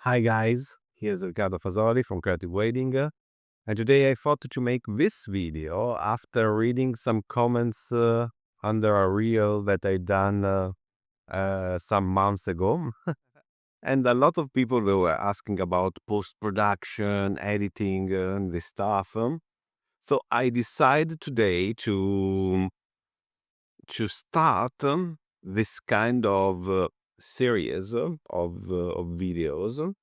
Hi guys, here's Riccardo Fasoli from Creative Waiting, and today I thought to make this video after reading some comments under a reel that I done some months ago. And a lot of people were asking about post-production, editing, and this stuff. So I decided today to start this kind of series of videos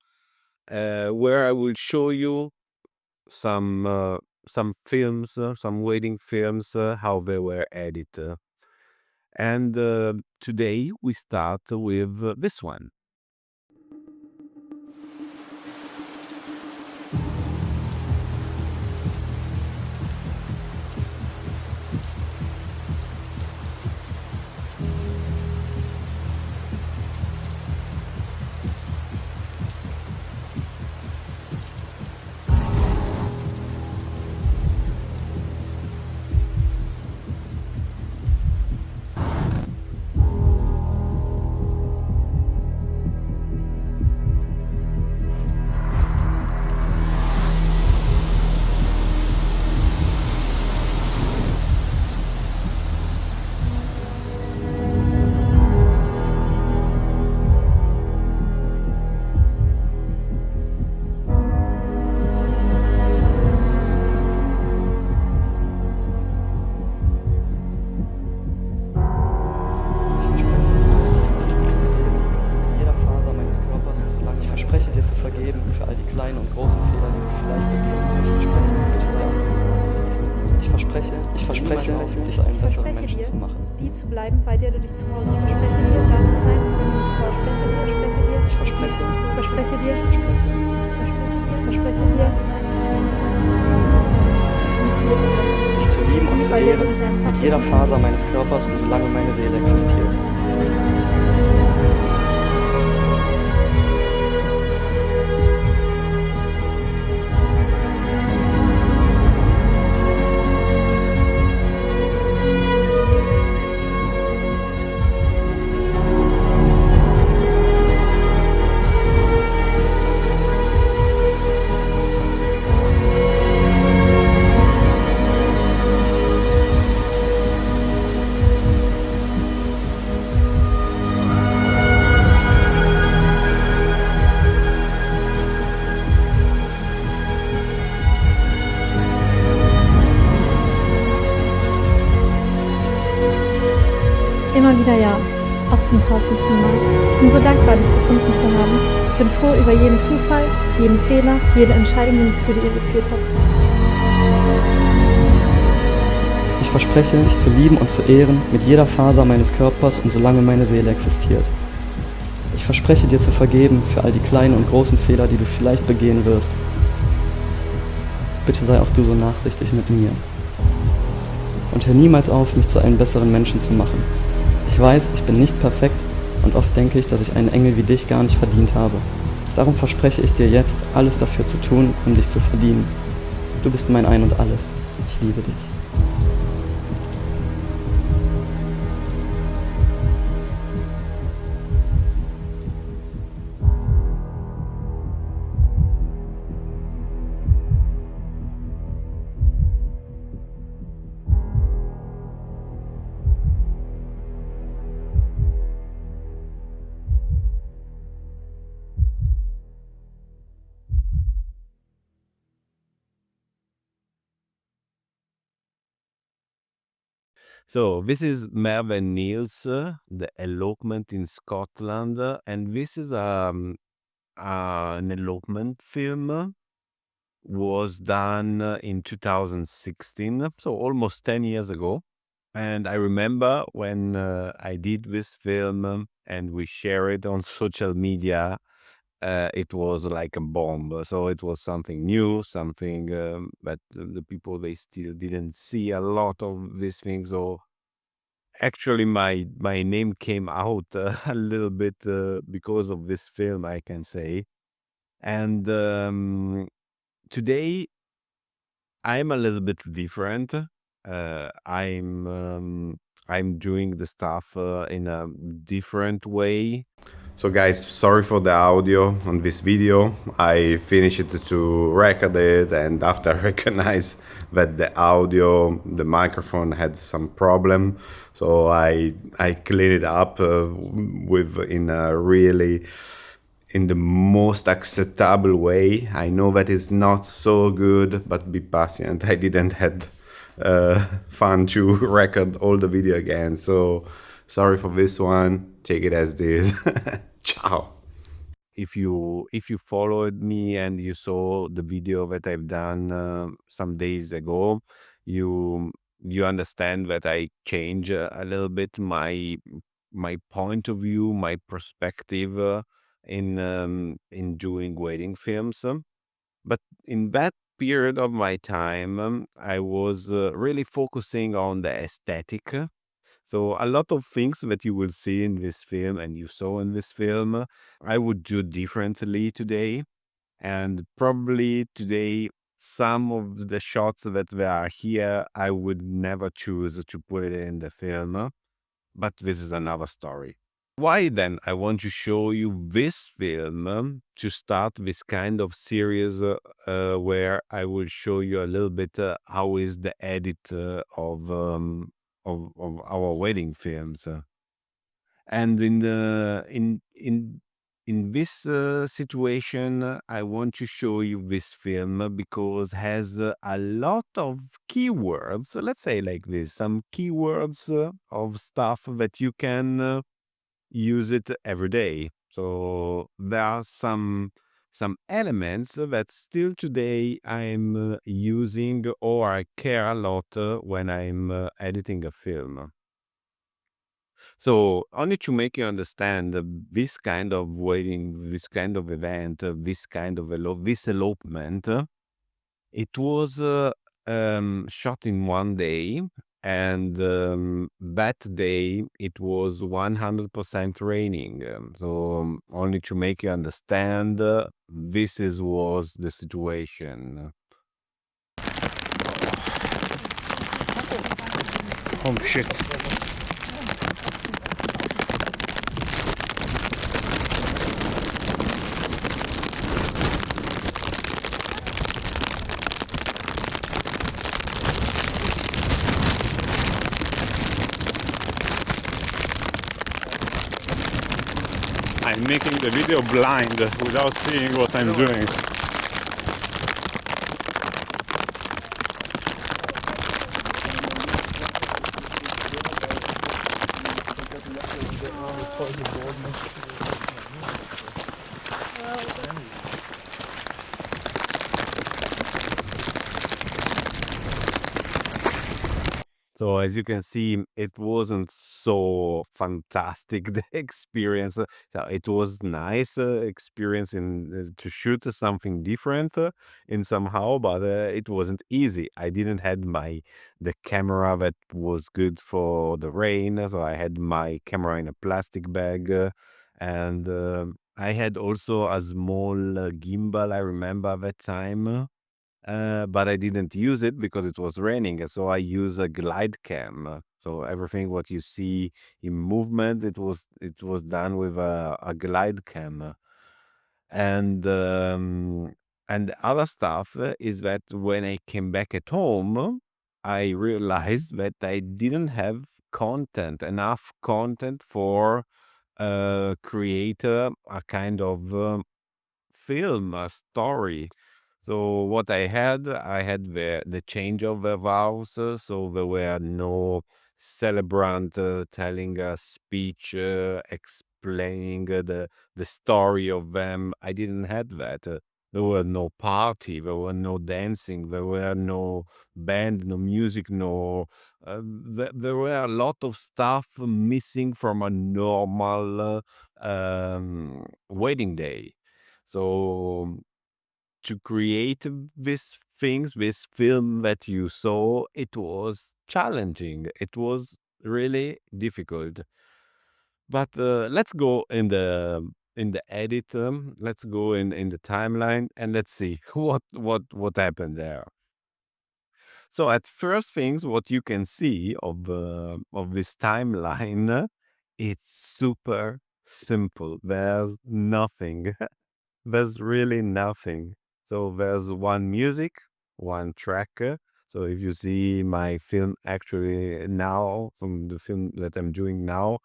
where I will show you some films, some waiting films, how they were edited. And today we start with this one. Ich verspreche dir zu vergeben für all die kleinen und großen Fehler, die du vielleicht begehen wirst. Ich verspreche, dich zu einem besseren Menschen zu machen. Die zu bleiben, bei der du dich zu Hause. Ich verspreche dir, da zu sein, wo du nicht verspreche dir, Ich verspreche verspreche dir, ich verspreche verspreche dir, dich zu lieben und zu ehren, mit jeder Faser meines Körpers und solange meine Seele existiert. Immer wieder ja, auch zum tausendsten Mal. Ich bin so dankbar, dich gefunden zu haben. Ich bin froh über jeden Zufall, jeden Fehler, jede Entscheidung, die mich zu dir geführt hat. Ich verspreche, dich zu lieben und zu ehren, mit jeder Faser meines Körpers und solange meine Seele existiert. Ich verspreche dir zu vergeben für all die kleinen und großen Fehler, die du vielleicht begehen wirst. Bitte sei auch du so nachsichtig mit mir. Und hör niemals auf, mich zu einem besseren Menschen zu machen. Ich weiß, ich bin nicht perfekt und oft denke ich, dass ich einen Engel wie dich gar nicht verdient habe. Darum verspreche ich dir jetzt, alles dafür zu tun, um dich zu verdienen. Du bist mein Ein und Alles. Ich liebe dich. So this is Mervyn Neil's The Elopement in Scotland, and this is an elopement film. Was done in 2016, so almost 10 years ago. And I remember when I did this film and we share it on social media, it was like a bomb. So it was something new, something that the people, they still didn't see a lot of these things. So actually my name came out a little bit because of this film, I can say. And today I'm a little bit different. Uh, I'm um, I'm doing the stuff in a different way. So guys, sorry for the audio on this video. I finished to record it, and after I recognized that the audio, the microphone had some problem, so I cleaned it up with in a really in the most acceptable way. I know that is not so good, but be patient. I didn't had fun to record all the video again, so sorry for this one. Take it as this. Ciao. If you followed me and you saw the video that I've done some days ago, you understand that I change a little bit my point of view, my perspective in doing wedding films. But in that period of my time, I was really focusing on the aesthetic. So a lot of things that you will see in this film and you saw in this film, I would do differently today. And probably today, some of the shots that were are here, I would never choose to put it in the film. But this is another story. Why then I want to show you this film to start this kind of series where I will show you a little bit how is the edit of our wedding films. And in this situation, I want to show you this film because has a lot of keywords. Let's say like this, some keywords of stuff that you can use it every day. So there are some elements that still today I'm using or I care a lot when I'm editing a film. So only to make you understand this kind of wedding, this kind of event, this kind of this elopement, it was shot in one day, and that day it was 100% raining. So only to make you understand, was the situation. Oh shit. I'm making the video blind without seeing what I'm doing. So as you can see, it wasn't so fantastic the experience. So it was nice experience in to shoot something different in somehow, but it wasn't easy. I didn't had the camera that was good for the rain, so I had my camera in a plastic bag, and I had also a small gimbal. I remember that time. But I didn't use it because it was raining, and so I use a glide cam. So everything what you see in movement, it was done with a glide cam, and the other stuff is that when I came back at home, I realized that I didn't have enough content for create a kind of film, a story. So what I had the change of the vows. So there were no celebrant telling a speech, explaining the story of them. I didn't have that. There were no party. There were no dancing. There were no band, no music, no. There were a lot of stuff missing from a normal wedding day. So to create this film that you saw, it was challenging. It was really difficult. But let's go in the edit. Let's go in the timeline and let's see what happened there. So at first things, what you can see of this timeline, it's super simple. There's nothing. There's really nothing. So there's one music, one track. So if you see my film actually now, from the film that I'm doing now,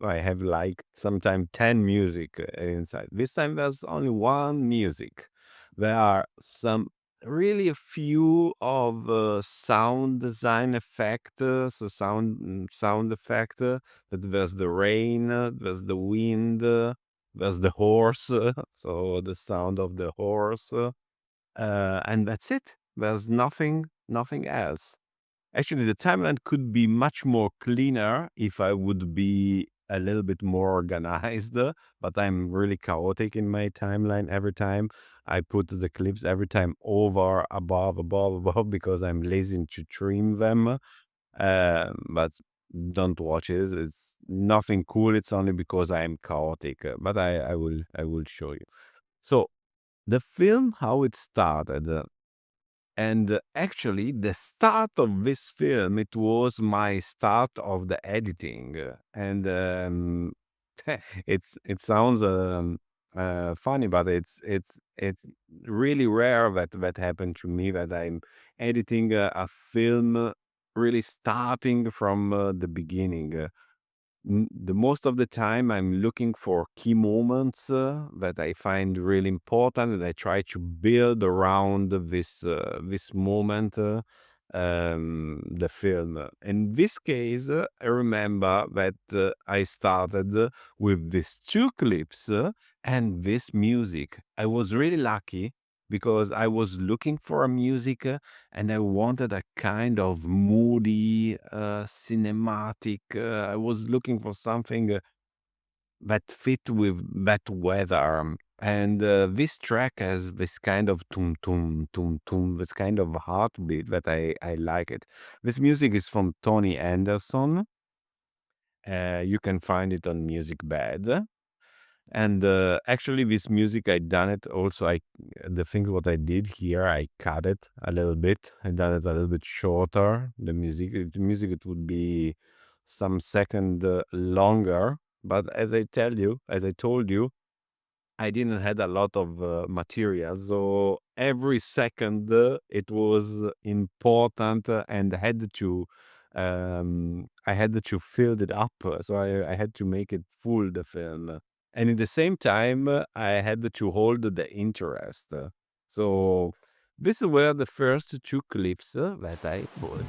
I have like sometime 10 music inside. This time there's only one music. There are some really a few of sound design effect, so sound effect. But there's the rain, there's the wind, there's the horse, so the sound of the horse, and that's it. There's nothing else. Actually, the timeline could be much more cleaner if I would be a little bit more organized, but I'm really chaotic in my timeline every time. I put the clips every time over, above, because I'm lazy to trim them. But don't watch it. It's nothing cool. It's only because I am chaotic. But I will show you. So the film, how it started. And actually, the start of this film, it was my start of the editing, and it sounds funny, but it's really rare that happened to me, that I'm editing a film, really starting from the beginning. The most of the time, I'm looking for key moments that I find really important, and I try to build around this moment, the film. In this case, I remember that I started with these two clips and this music. I was really lucky because I was looking for a music, and I wanted a kind of moody, cinematic. I was looking for something that fit with that weather. And this track has this kind of tum tum tum tum, this kind of heartbeat that I like it. This music is from Tony Anderson. You can find it on Music Bed. And actually, this music, I done it also. The thing what I did here, I cut it a little bit. I done it a little bit shorter. The music, it would be some second longer. But as I told you, I didn't had a lot of material, so every second it was important, and I had to fill it up. So I had to make it full, the film, and at the same time I had to hold the interest. So this were the first two clips that I put.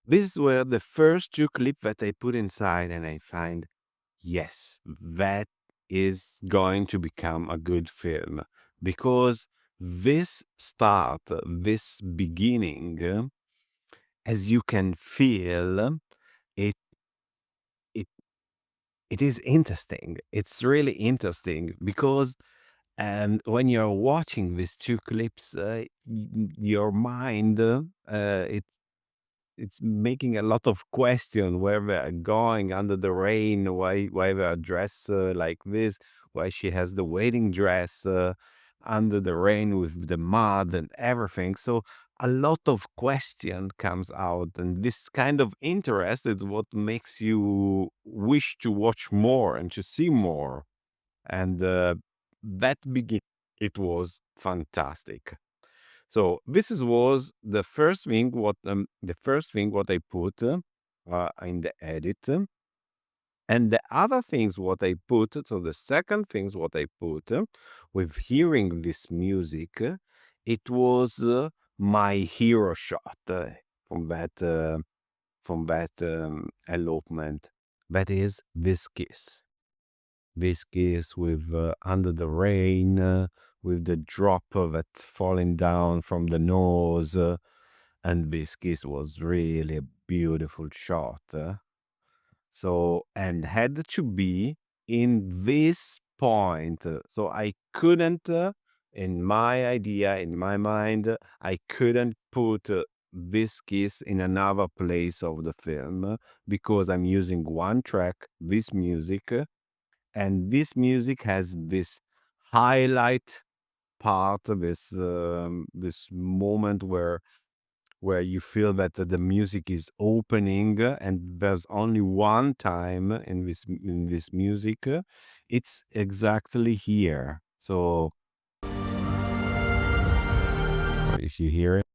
These were the first two clips that I put inside, and I find, yes, that is going to become a good film, because this start, this beginning, as you can feel, it it it is interesting. It's really interesting because, when you're watching these two clips, your mind, it's making a lot of question where they're going under the rain, why they're dressed like this, why she has the wedding dress under the rain with the mud and everything. So a lot of question comes out, and this kind of interest is what makes you wish to watch more and to see more. And that begin it was fantastic. So was the first thing what I put in the edit. And the other things what I put, so the second things what I put with hearing this music, it was my hero shot from that elopement. That is this kiss. This kiss with under the rain, with the drop of it falling down from the nose. And this kiss was really a beautiful shot. So, and had to be in this point. So I couldn't, in my idea, in my mind, I couldn't put this kiss in another place of the film because I'm using one track, this music, and this music has this highlight part, this moment where you feel that the music is opening, and there's only one time in this music. It's exactly here. So if you hear it.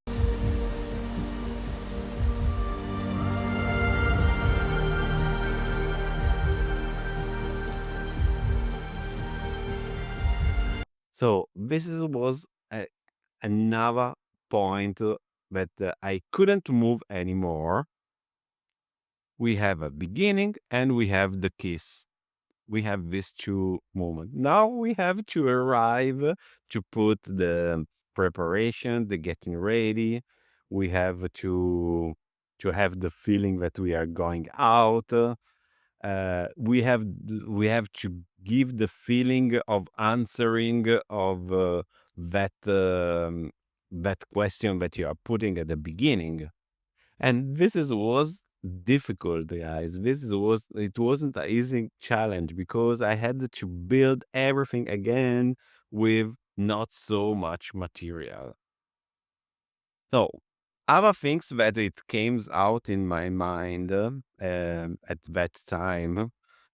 So was another point that I couldn't move anymore. We have a beginning and we have the kiss. We have these two moments. Now we have to arrive to put the preparation, the getting ready. We have to have the feeling that we are going out. We have to give the feeling of answering of that question that you are putting at the beginning. And was difficult, guys. It wasn't an easy challenge because I had to build everything again with not so much material. So, other things that it came out in my mind at that time.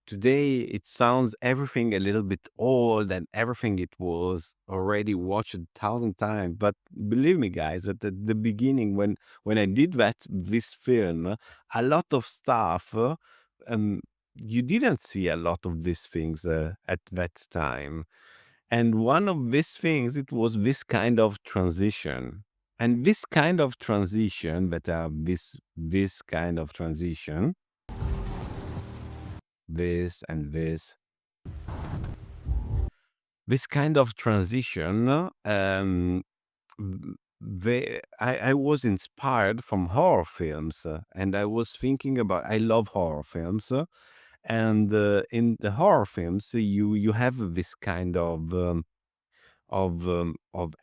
Today, it sounds everything a little bit old and everything it was already watched 1,000 times. But believe me, guys, at the beginning, when I did this film, a lot of stuff, you didn't see a lot of these things at that time. And one of these things, it was this kind of transition. And this kind of transition, this kind of transition, this and this kind of transition, I was inspired from horror films, and I was thinking about, I love horror films, and in the horror films, you have this kind of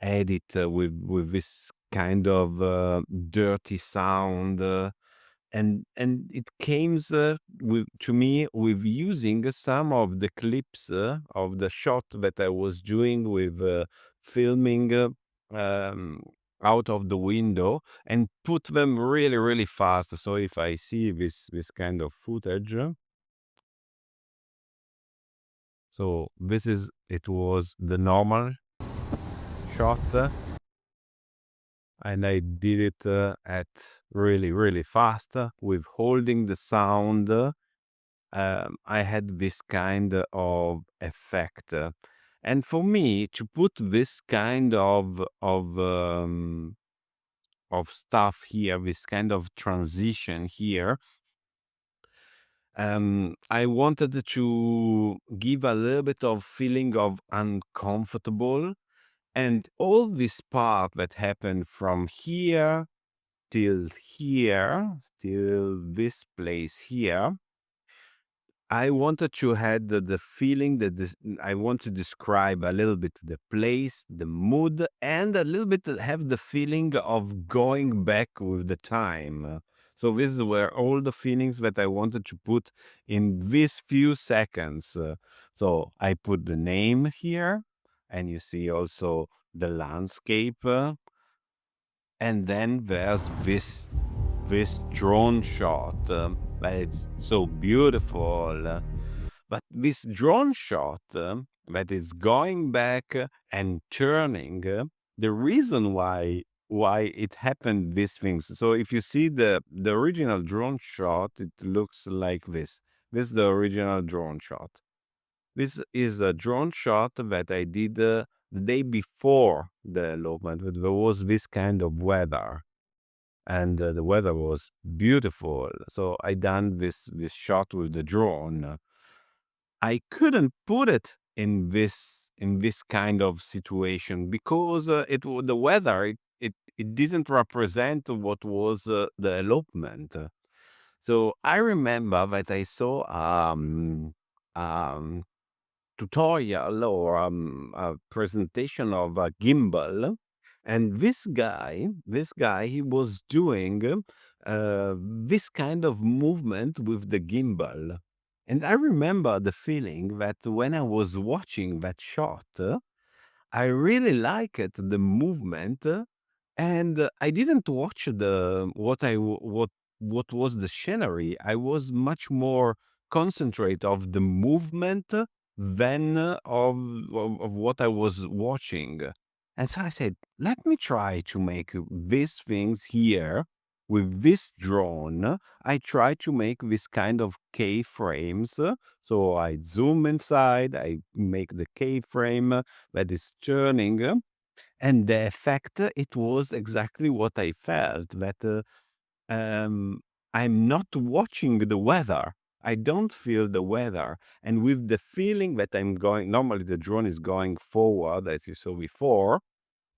edit with this kind of dirty sound, and it came to me with using some of the clips of the shot that I was doing with filming um, out of the window and put them really really fast. So if I see this kind of footage, so it was the normal shot, and I did it at really, really fast with holding the sound. I had this kind of effect, and for me to put this kind of stuff here, this kind of transition here. I wanted to give a little bit of feeling of uncomfortable, and all this part that happened from here till here, till this place here, I wanted to have the feeling that I want to describe a little bit the place, the mood, and a little bit have the feeling of going back with the time. So this is where all the feelings that I wanted to put in these few seconds. So I put the name here, and you see also the landscape, and then there's this drone shot. It's so beautiful. But this drone shot that is going back and turning, the reason why it happened these things. So if you see the original drone shot, it looks like this. This is the original drone shot. This is a drone shot that I did the day before the elopement. There was this kind of weather, and the weather was beautiful. So I done this shot with the drone. I couldn't put it in this kind of situation because the weather, it didn't represent what was the elopement. So I remember that I saw um tutorial or a presentation of a gimbal And this guy, he was doing this kind of movement with the gimbal. And I remember the feeling that when I was watching that shot, I really liked the movement, and I didn't watch the what was the scenery. I was much more concentrate of the movement than of what I was watching. And so I said, let me try to make these things here with this drone. I try to make this kind of K-frames. So I zoom inside, I make the K-frame that is turning. And the effect, it was exactly what I felt, that um, I'm not watching the weather. I don't feel the weather. And with the feeling that I'm going, normally the drone is going forward, as you saw before.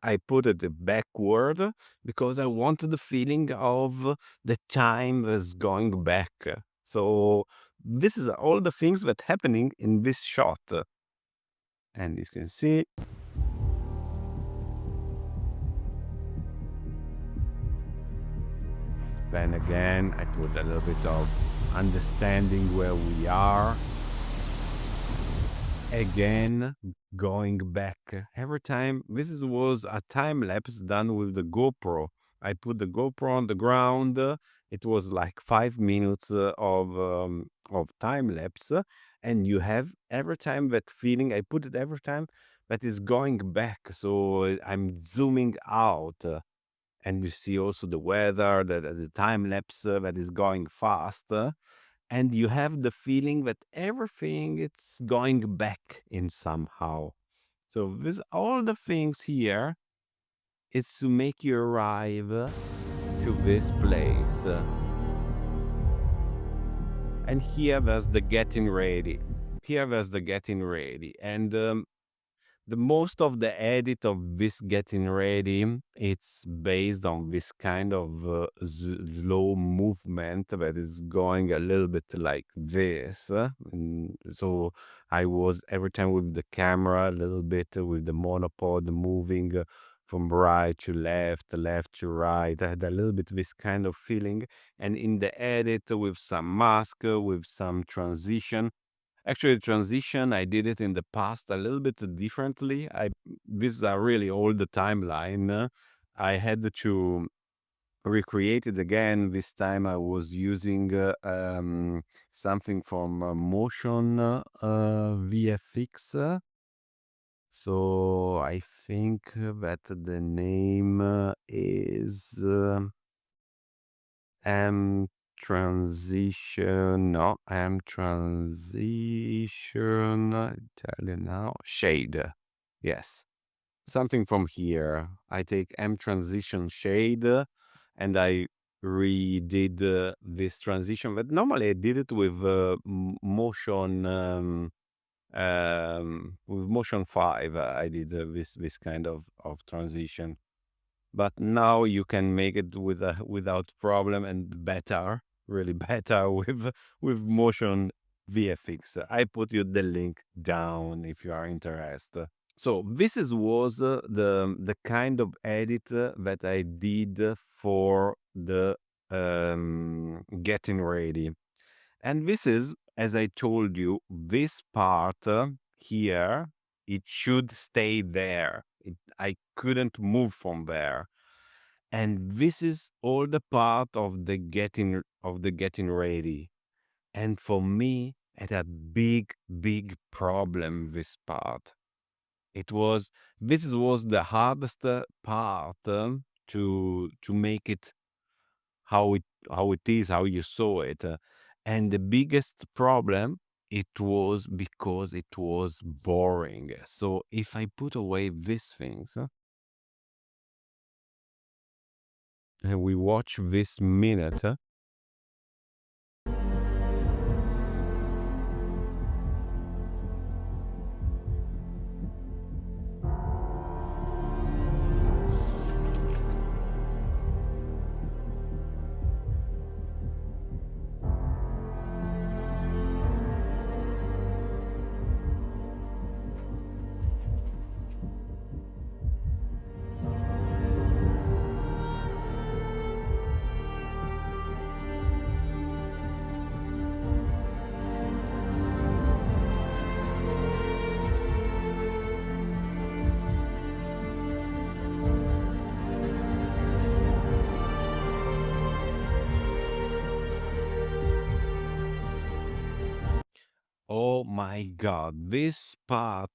I put it backward because I wanted the feeling of the time is going back. So this is all the things that happening in this shot. And you can see. Then again, I put a little bit of understanding where we are. Again, going back. Every time, was a time lapse done with the GoPro. I put the GoPro on the ground. It was like 5 minutes of time lapse, and you have every time that feeling. I put it every time that is going back. So I'm zooming out. And you see also the weather, the time lapse that is going fast, and you have the feeling that everything it's going back in somehow. So with all the things here, it's to make you arrive to this place. And here there's the getting ready. And the most of the edit of this getting ready, it's based on this kind of slow movement that is going a little bit like this. So I was every time with the camera, a little bit with the monopod moving from right to left, left to right. I had a little bit this kind of feeling. And in the edit with some mask, with some transition. Actually, transition, I did it in the past a little bit differently. This is a really old timeline. I had to recreate it again. This time I was using something from Motion VFX. So I think that the name is M transition. No, M transition. Tell you now. Shade. Yes. Something from here. I take M transition shade and I redid this transition. But normally I did it with motion. With motion 5, I did this kind of transition. But now you can make it without problem and better, really better with motion VFX. I put you the link down if you are interested. So was the kind of edit that I did for the getting ready. And this is, as I told you, this part here, it should stay there. I couldn't move from there. And this is all the part of the getting ready. And for me, it had big problem, this part. This was the hardest part to make it how it is, how you saw it. And the biggest problem, it was because it was boring. So if I put away these things, and we watch this minute, my God, this part,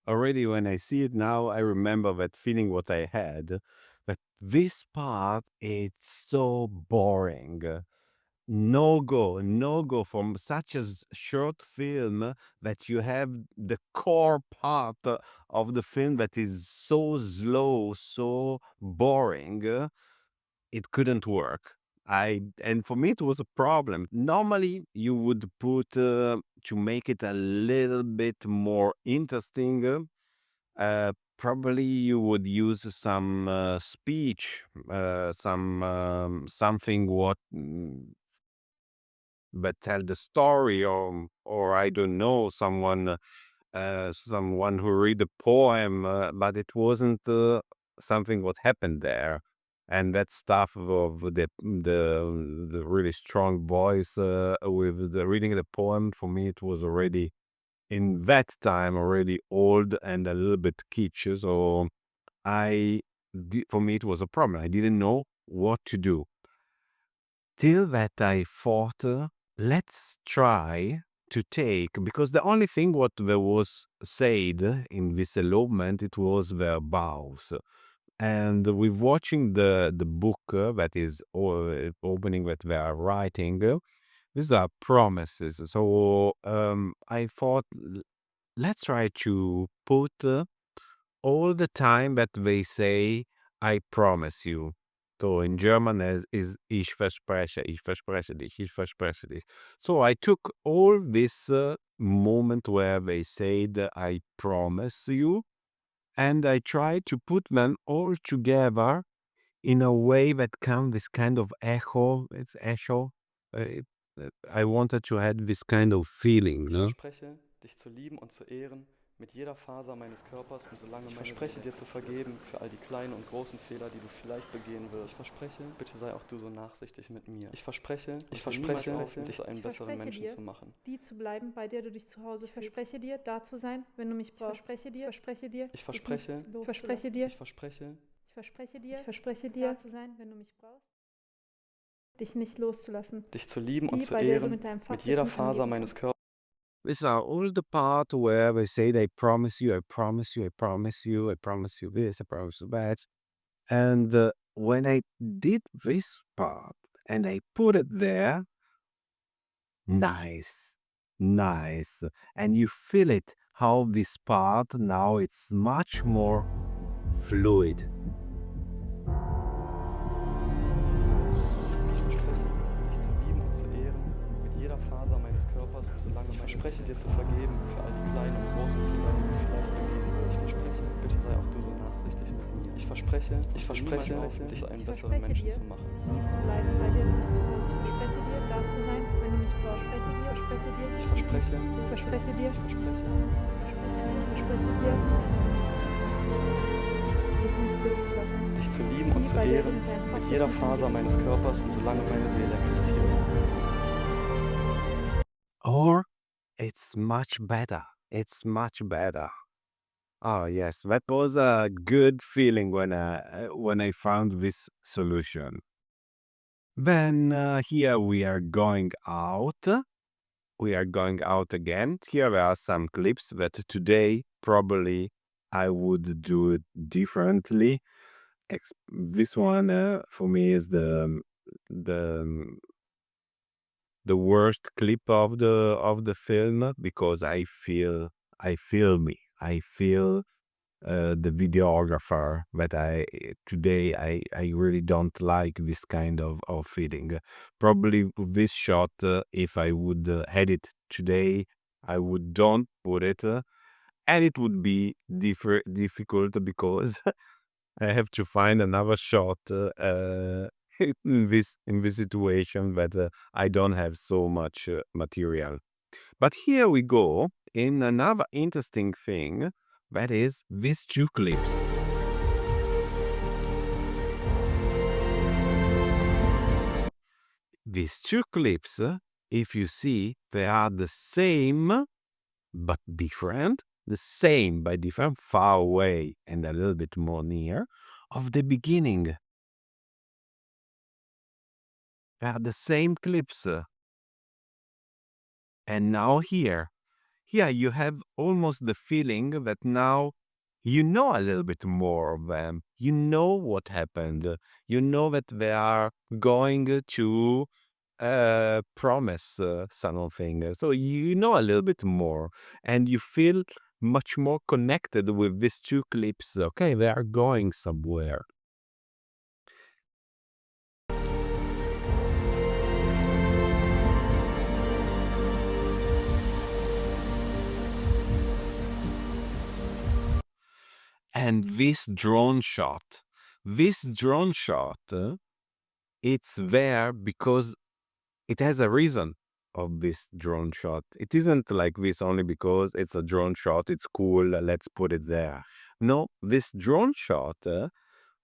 already when I see it now, I remember that feeling what I had. But this part, it's so boring. No go from such a short film that you have the core part of the film that is so slow, so boring. It couldn't work. And for me it was a problem. Normally you would put to make it a little bit more interesting. Probably you would use some speech, some something what but tell the story, or I don't know, someone who read a poem, but it wasn't something what happened there. And that stuff of the really strong voice with the reading the poem, for me it was already in that time already old and a little bit kitsch. So for me it was a problem. I didn't know what to do. Till that I thought, let's try to take, because the only thing what there was said in this elopement, it was their vows. And with watching the book that is opening that they are writing, these are promises. So I thought, let's try to put all the time that they say, I promise you. So in German is ich verspreche dich, ich verspreche dich. So I took all this moment where they said, I promise you, and I tried to put them all together in a way that can this kind of echo. It's echo. I wanted to have this kind of feeling, Ich no? verspreche, dich zu lieben und zu ehren mit jeder Faser meines Körpers und solange ich verspreche dir zu vergeben für all die kleinen und großen Fehler, die du vielleicht begehen wirst. Ich verspreche, bitte sei auch du so nachsichtig mit mir. Ich verspreche, dich zu einem besseren Menschen zu machen. Die zu bleiben, bei der du dich zu Hause fühlst. Ich verspreche dir, da zu sein, wenn du mich brauchst. Ich verspreche, da zu sein, wenn du mich brauchst. Dich nicht loszulassen. dich zu lieben und Die, zu bei der du ehren mit deinem mit jeder Fachwissen Faser angeben meines kannst. Körpers. These are all the part where they say they promise you, I promise you, I promise you, I promise you this, I promise you that. And when I did this part and I put it there, nice, nice. And you feel it, how this part now it's much more fluid. Ich verspreche, dich zu lieben und zu ehren mit jeder Faser meines Körpers und solange meine Seele existiert. Ich verspreche dir zu vergeben für all die kleinen und großen Fehler, die du vielleicht begehen wirst. Ich verspreche, bitte sei auch du so nachsichtig mit mir. Ich verspreche, dich zu einem besseren Menschen zu machen. Die zu bleiben, bei der du dich zu Hause fühlst. Ich verspreche dir, da zu sein, wenn du mich brauchst. Ich verspreche, dich nicht loszulassen. dich zu lieben und zu ehren mit jeder Faser meines Körpers und solange meine Seele existiert. Or it's much better. It's much better. Oh yes, that was a good feeling when I found this solution. Then here we are going out. We are going out again. Here are some clips that today probably I would do it differently. This one for me is the the worst clip of the film because I feel me. I feel the videographer that today I really don't like this kind of feeling. Probably with this shot, if I would edit today, I would don't put it, and it would be difficult because I have to find another shot in this situation that I don't have so much material. But here we go in another interesting thing, that is these two clips. These two clips, if you see, they are the same but different, the same but different, far away and a little bit more near, of the beginning. They are the same clips. And now here here you have almost the feeling that now you know a little bit more of them. You know what happened. You know that they are going to promise something. So you know a little bit more, and you feel much more connected with these two clips. Okay, they are going somewhere. And this drone shot, it's there because it has a reason of this drone shot. It isn't like this only because it's a drone shot, it's cool, let's put it there. No, this drone shot,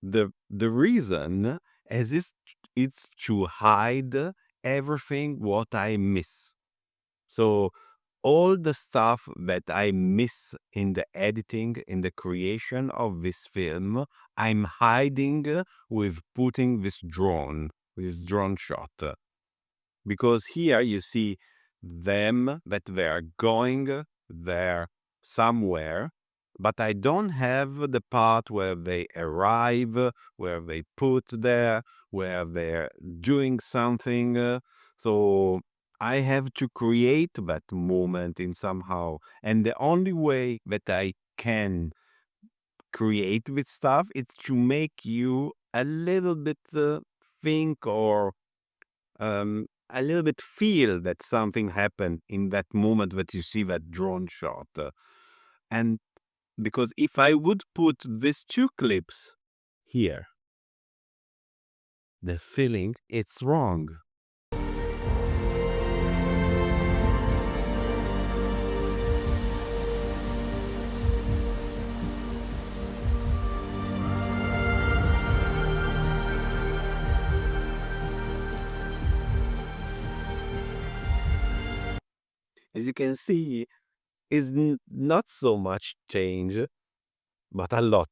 the reason is it's to hide everything what I miss. So all the stuff that I miss in the editing, in the creation of this film, I'm hiding with putting this drone shot. Because here you see them that they are going there somewhere, but I don't have the part where they arrive, where they put there, where they're doing something. So I have to create that moment in somehow. And the only way that I can create with stuff is to make you a little bit think or a little bit feel that something happened in that moment that you see that drone shot. And because if I would put these two clips here, the feeling it's wrong. As you can see, is not so much change, but a lot.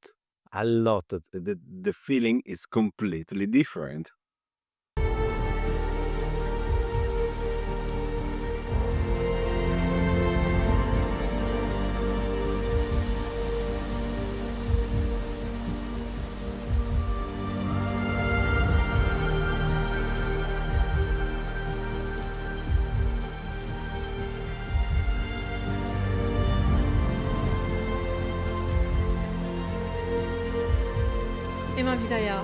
A lot. The feeling is completely different. Immer wieder ja,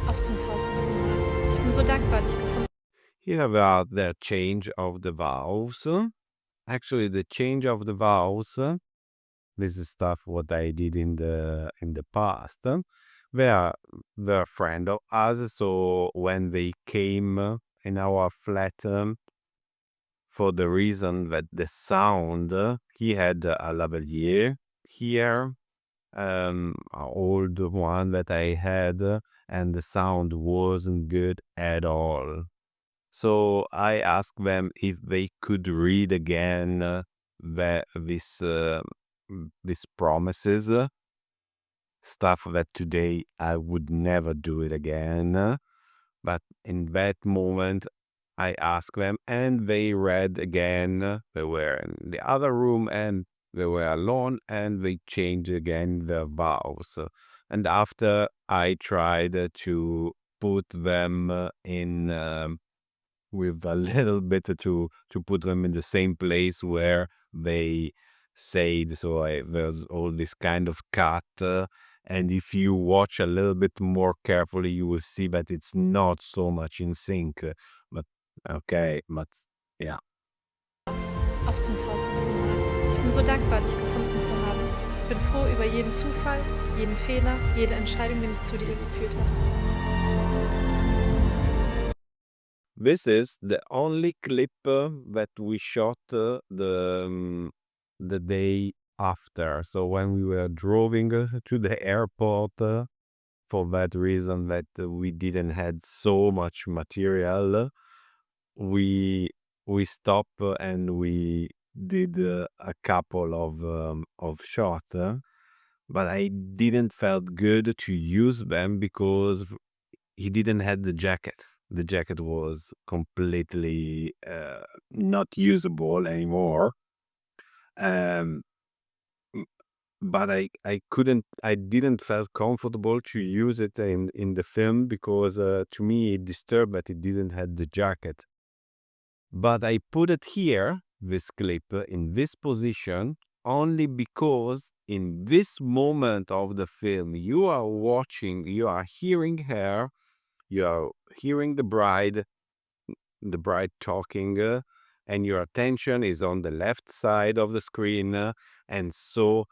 auch zum tausendsten Mal. Ich bin so dankbar, dich gefunden. Here about the change of the vowels. Actually, the change of the vowels, this is stuff what I did in the past. They are a friend of us, so when they came in our flat, for the reason that the sound, he had a lavalier here, an old one that I had, and the sound wasn't good at all. So I asked them if they could read again these promises, stuff that today I would never do it again. But in that moment, I asked them, and they read again. They were in the other room, and they were alone, and they changed again their vows. And after I tried to put them in with a little bit to put them in the same place where they said. So there's all this kind of cut. And if you watch a little bit more carefully, you will see that it's not so much in sync. But okay, but yeah. Auch zum tausendsten Mal. Ich bin so dankbar, dich gefunden zu haben. Ich bin froh über jeden Zufall, jeden Fehler, jede Entscheidung, die mich zu dir geführt hat. This is the only clip that we shot the day after. So when we were driving to the airport, for that reason that we didn't had so much material, we stopped and we did a couple of shots. But I didn't felt good to use them because he didn't had the jacket. The jacket was completely not usable anymore. Um, m- but I didn't feel comfortable to use it in the film because to me it disturbed that it didn't have the jacket. But I put it here, this clip, in this position, only because in this moment of the film, you are watching, you are hearing her, you are hearing the bride talking, and your attention is on the left side of the screen. And so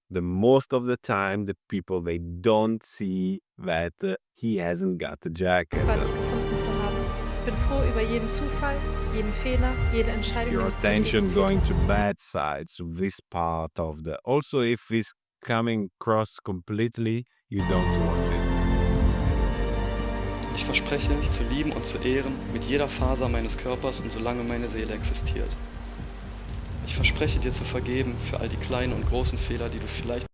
the most of the time, the people, they don't see that he hasn't got the jacket. Dankbar, dich gefunden zu haben. Ich bin froh über jeden Zufall, jeden Fehler, jede Entscheidung, Your die mich zu dir attention geführt going hat. to bad side, so this part of the, also if it's coming across completely, you don't watch it. Ich verspreche, dich zu lieben und zu ehren mit jeder Faser meines Körpers und solange meine Seele existiert. Ich verspreche dir zu vergeben für all die kleinen und großen Fehler, die du vielleicht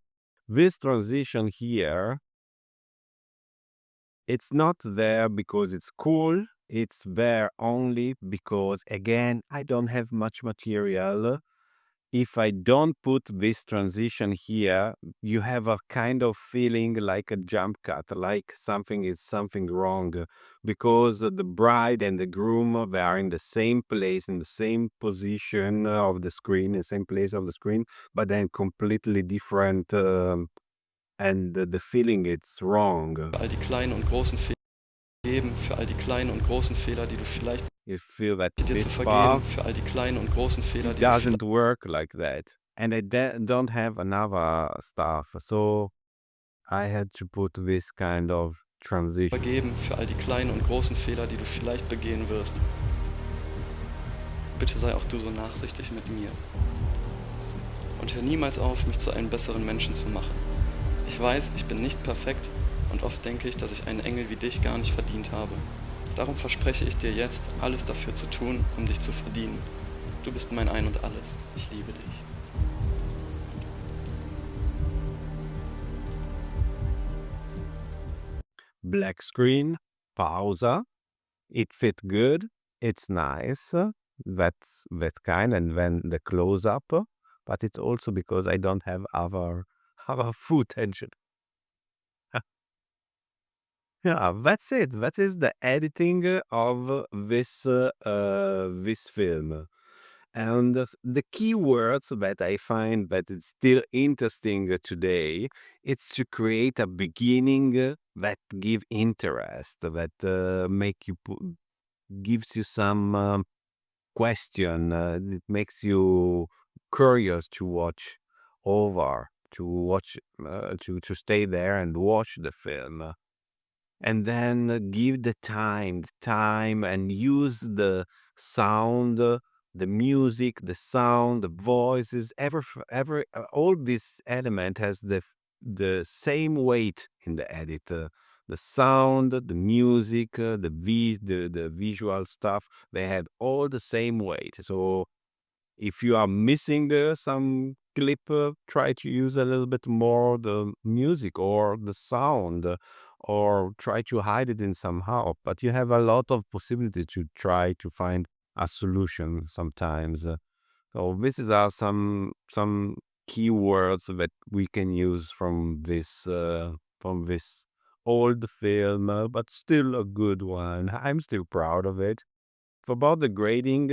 This transition here, it's not there because it's cool, it's there only because, again, I don't have much material. If I don't put this transition here, you have a kind of feeling like a jump cut, like something wrong, because the bride and the groom, they are in the same place, in the same position of the screen, in the same place of the screen, but then completely different, and the feeling it's wrong. für all die kleinen und großen Fehler vergeben, für all die kleinen und großen Fehler, die du vielleicht You feel that dir zu this vergeben, part für all die kleinen und großen Fehler, die du vielleicht doesn't work like that, and I don't have another stuff, so I had to put this kind of transition. vergeben, für all die kleinen und großen Fehler, die du vielleicht begehen wirst. Bitte sei auch du so nachsichtig mit mir. Und hör niemals auf, mich zu einem besseren Menschen zu machen. Ich weiß, ich bin nicht perfekt und oft denke ich, dass ich einen Engel wie dich gar nicht verdient habe. Darum verspreche ich dir jetzt, alles dafür zu tun, um dich zu verdienen. Du bist mein Ein und Alles. Ich liebe dich. Black screen, pausa. It fit good. It's nice. That's that kind, and then the close up. But it's also because I don't have other footage. Yeah, that's it. That is the editing of this film. And the key words that I find that it's still interesting today, it's to create a beginning that give interest, that make you gives you some question. It makes you curious to watch over, to watch, to stay there and watch the film, and then give the time, and use the sound, the music, the sound, the voices, every all this element has the same weight in the edit. The sound, the music, the visual stuff, they had all the same weight. So if you are missing some clip, try to use a little bit more the music or the sound, or try to hide it in somehow. But you have a lot of possibility to try to find a solution sometimes. So this is some keywords that we can use from this old film, but still a good one. I'm still proud of it. For about the grading,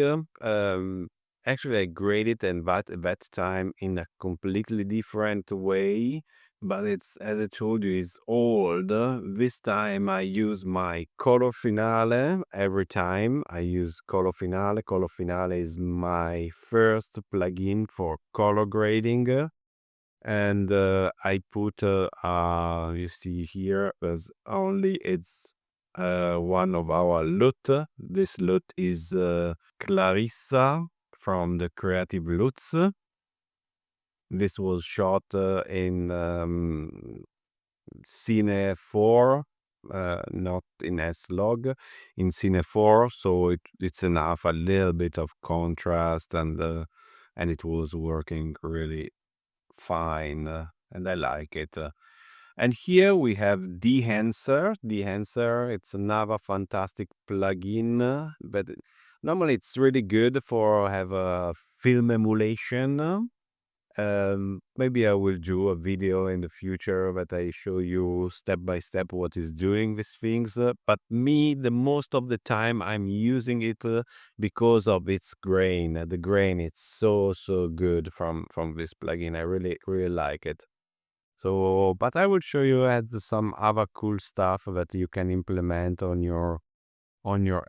actually I graded and that at that time in a completely different way, but it's, as I told you, it's old. This time I use my Color Finale every time. I use Color Finale. Color Finale is my first plugin for color grading. And I put, you see here, as only it's one of our LUT. This LUT is Clarissa from the Creative LUTs. This was shot in Cine 4, not in S-Log, in Cine 4, so it's enough, a little bit of contrast, and it was working really fine, and I like it. And here we have Dehancer. Dehancer, it's another fantastic plugin, but normally it's really good for have a film emulation. Maybe I will do a video in the future that I show you step by step what is doing these things. But me, the most of the time, I'm using it because of its grain. The grain, it's so good from this plugin. I really like it. So, but I will show you some other cool stuff that you can implement on your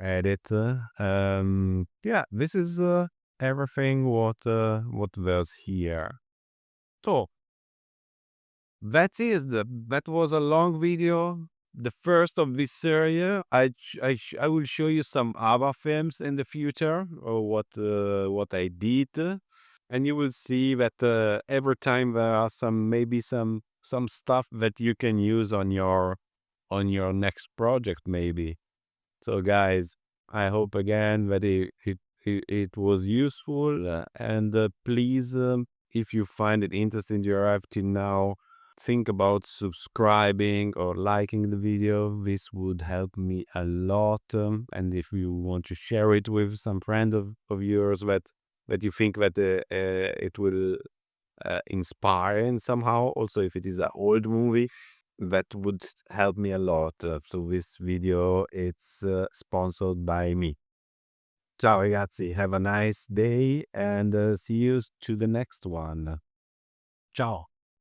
edit. Yeah, this is everything what there's here. So that was a long video, the first of this series. I will show you some other films in the future or what I did, and you will see that every time there are some stuff that you can use on your next project maybe. So, guys, I hope again that it was useful. And please, if you find it interesting, you arrived till now, think about subscribing or liking the video. This would help me a lot. And if you want to share it with some friend of yours that you think that it will inspire in somehow, also if it is an old movie, that would help me a lot. So this video it's sponsored by me. Ciao ragazzi, have a nice day and see you to the next one. Ciao.